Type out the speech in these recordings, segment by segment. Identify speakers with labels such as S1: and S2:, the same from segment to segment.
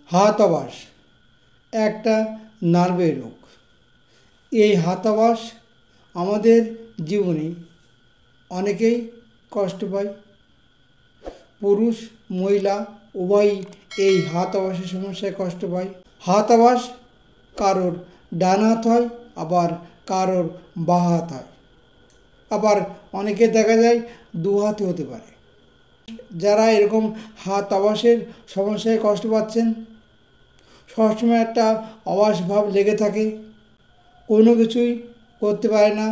S1: হাতাবাস একটা নার্ভের রোগ। এই হাতাবাস আমাদের জীবনে অনেকেই কষ্ট পায়। পুরুষ মহিলা উভয়ই এই হাতাবাসের সমস্যায় কষ্ট পায়। হাতাবাস কারোর ডান হাত হয়, আবার কারোর বাঁ হাত হয়, আবার অনেকে দেখা যায় দু হাতে হতে পারে। যারা এরকম হাতাবাসের সমস্যায় কষ্ট পাচ্ছেন, সবসময় একটা অবাস ভাব লেগে থাকে, কোনো কিছুই করতে পারে না,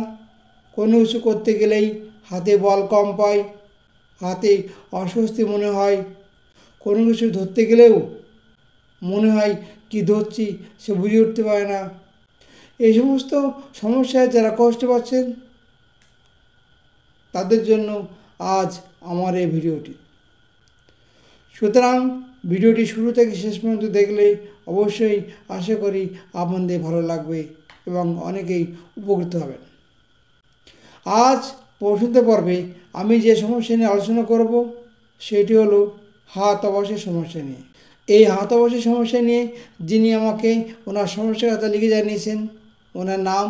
S1: কোনো কিছু করতে গেলেই হাতে বল কম পায়, হাতে অস্বস্তি মনে হয়, কোনো কিছু ধরতে গেলেও মনে হয় কি ধরছি সে বুঝে উঠতে পারে না। এই সমস্ত সমস্যায় যারা কষ্ট পাচ্ছেন তাদের জন্য আজ আমার এই ভিডিওটি। সুতরাং ভিডিওটি শুরু থেকে শেষ পর্যন্ত দেখলে অবশ্যই আশা করি আপনাদের ভালো লাগবে এবং অনেকেই উপকৃত হবেন। আজ প্রশ্নোত্তর পর্বে আমি যে সমস্যা নিয়ে আলোচনা করব সেটি হলো হাতাবাসের সমস্যা নিয়ে। এই হাতাবাসের সমস্যা নিয়ে যিনি আমাকে ওনার সমস্যার কথা লিখে জানিয়েছেন, ওনার নাম,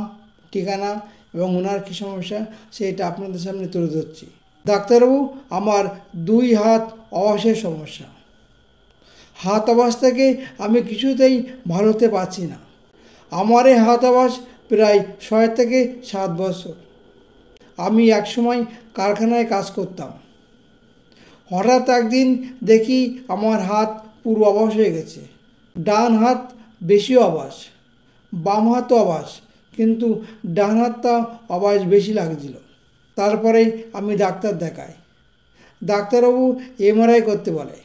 S1: ঠিকানা এবং ওনার কী সমস্যা সেটা আপনাদের সামনে তুলে ধরছি। ডাক্তারবাবু, আমার 2 হাত অবাসের সমস্যা। হাতাবাস থেকে আমি কিছুতেই ভালো হতে পারছি না। আমার এই হাতাবাস প্রায় 6 থেকে 7 বছর। আমি একসময় কারখানায় কাজ করতাম। হঠাৎ একদিন দেখি আমার হাত পুরো অবশ হয়ে গেছে। ডান হাত বেশি অবশ, বাম হাতও অবশ, কিন্তু ডান হাতটা অবশ বেশি লাগছিল। তারপরে আমি ডাক্তার দেখাই। ডাক্তারবাবু এমআরআই করতে বলে।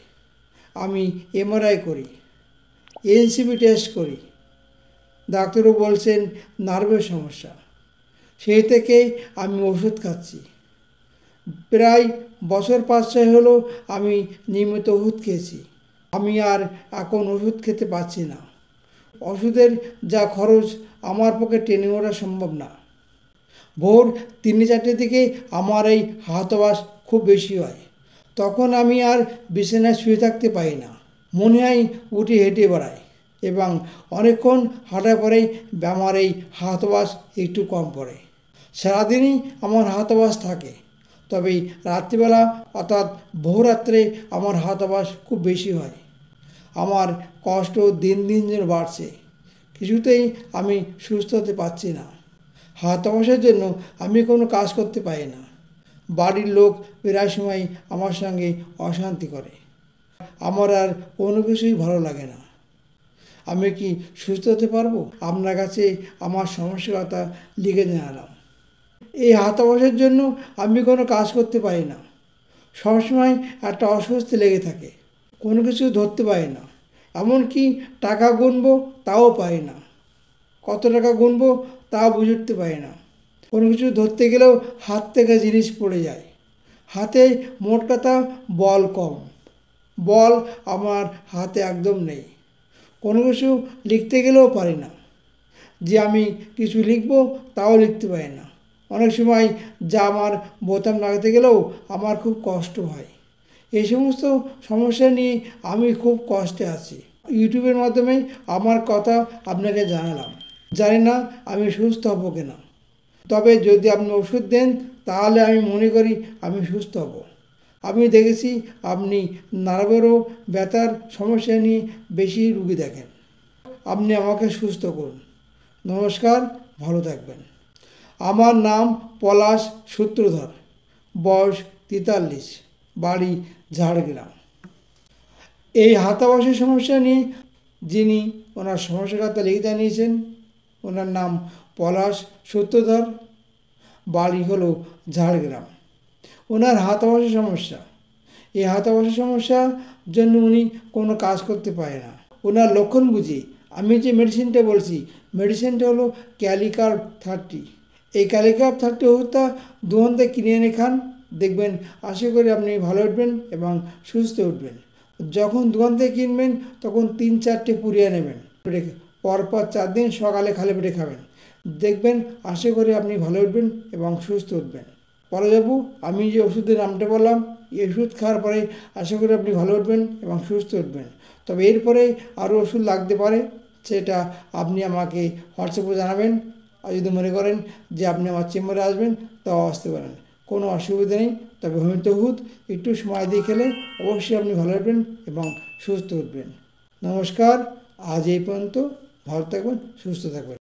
S1: আমি এমআরআই করি, এনসিবি টেস্ট করি। ডাক্তারবাবু বলছেন নার্ভের সমস্যা। সেই থেকে আমি ওষুধ খাচ্ছি। প্রায় বছর 5-6 হলো আমি নিয়মিত ওষুধ খেয়েছি। আমি আর এখন ওষুধ খেতে পারছি না। ওষুধের যা খরচ আমার পক্ষে টেনে ওঠা সম্ভব না। ভোর 3-4টের দিকে আমার এই হাতাবাস খুব বেশি হয়। তখন আমি আর বিছানায় শুয়ে থাকতে পারি না, মনে হয় উঠে হেঁটে বেড়াই, এবং অনেকক্ষণ হাঁটার পরেই আমার এই হাতাবাস একটু কম পড়ে। সারাদিনই আমার হাতাবাস থাকে, তবে রাত্রিবেলা অর্থাৎ ভোররাত্রে আমার হাতাবাস খুব বেশি হয়। আমার কষ্ট দিন দিন যেন বাড়ছে, কিছুতেই আমি সুস্থ হতে পারছি না। হাতাবাসের জন্য আমি কোনো কাজ করতে পারি না। বাড়ির লোক প্রায় সময় আমার সঙ্গে অশান্তি করে। আমার আর কোনো কিছুই ভালো লাগে না। আমি কি সুস্থ হতে পারবো? আপনার কাছে আমার সমস্যার কথা লিখে জানালাম। এই হাতাবাসের জন্য আমি কোনো কাজ করতে পারি না। সবসময় একটা অস্বস্তি লেগে থাকে, কোনো কিছু ধরতে পারি না। এমনকি টাকা গুনবো তাও পারি না, কত টাকা গুনবো তাও বুঝে উঠতে পারি না। কোনো কিছু ধরতে গেলেও হাত থেকে জিনিস পড়ে যায়। হাতে মোট কথা বল কম, বল আমার হাতে একদম নেই। কোনো কিছু লিখতে গেলেও পারি না, যে আমি কিছু লিখবো তাও লিখতে পারি না। অনেক সময় যা আমার বোতাম লাগাতে গেলেও আমার খুব কষ্ট হয়। এই সমস্ত সমস্যা নিয়ে আমি খুব কষ্টে আছি। ইউটিউবের মাধ্যমে আমার কথা আপনাকে জানালাম। জানি না আমি সুস্থ হব কিনা, তবে যদি আপনি ওষুধ দেন তাহলে আমি মনে করি আমি সুস্থ হব। আমি দেখেছি আপনি নার্ভেরও ব্যথার সমস্যা নিয়ে বেশি রুগী দেখেন। আপনি আমাকে সুস্থ করুন। নমস্কার, ভালো থাকবেন। আমার নাম পলাশ সূত্রধর, বয়স 43, বাড়ি ঝাড়গ্রাম। এই হাতাবাসের সমস্যা নিয়ে যিনি ওনার সমস্যার কথা লিখে জানিয়েছেন, ওনার নাম পলাশ সূত্রধর, বাড়ি হলো ঝাড়গ্রাম। ওনার হাতাবাসের সমস্যা। এই হাতাবাসের সমস্যার জন্য উনি কোনো কাজ করতে পারে না। ওনার লক্ষণ বুঝি আমি যে মেডিসিনটা বলছি, মেডিসিনটা হলো ক্যালিকার্ব 30। এই ক্যালিকার্ব 30 ওষুধটা দোকান থেকে কিনে এনে খান, দেখবেন আশা করি আপনি ভালো উঠবেন এবং সুস্থ উঠবেন। যখন দোকান থেকে কিনবেন তখন 3-4টে পুড়িয়ে নেবেন, পরপর 4 দিন সকালে খালি পেটে খাবেন, দেখবেন আশা করি আপনি ভালো উঠবেন এবং সুস্থ উঠবেন। পরেশবাবু, আমি যে ওষুধের নামটা বললাম, এই ওষুধ খাওয়ার পরে আশা করি আপনি ভালো উঠবেন এবং সুস্থ উঠবেন। তবে এরপরে আরও ওষুধ লাগতে পারে, সেটা আপনি আমাকে হোয়াটসঅ্যাপে জানাবেন। আর যদি মনে করেন যে আপনি আমার চেম্বারে আসবেন, তাও আসতে পারেন, কোনো অসুবিধা নেই। তবে হোমিওপ্যাথি ওষুধ একটু সময় দিয়ে খেলে অবশ্যই আপনি ভালো হবেন এবং সুস্থ উঠবেন। নমস্কার, আজ এই পর্যন্ত। ভালো থাকবেন, সুস্থ থাকবেন।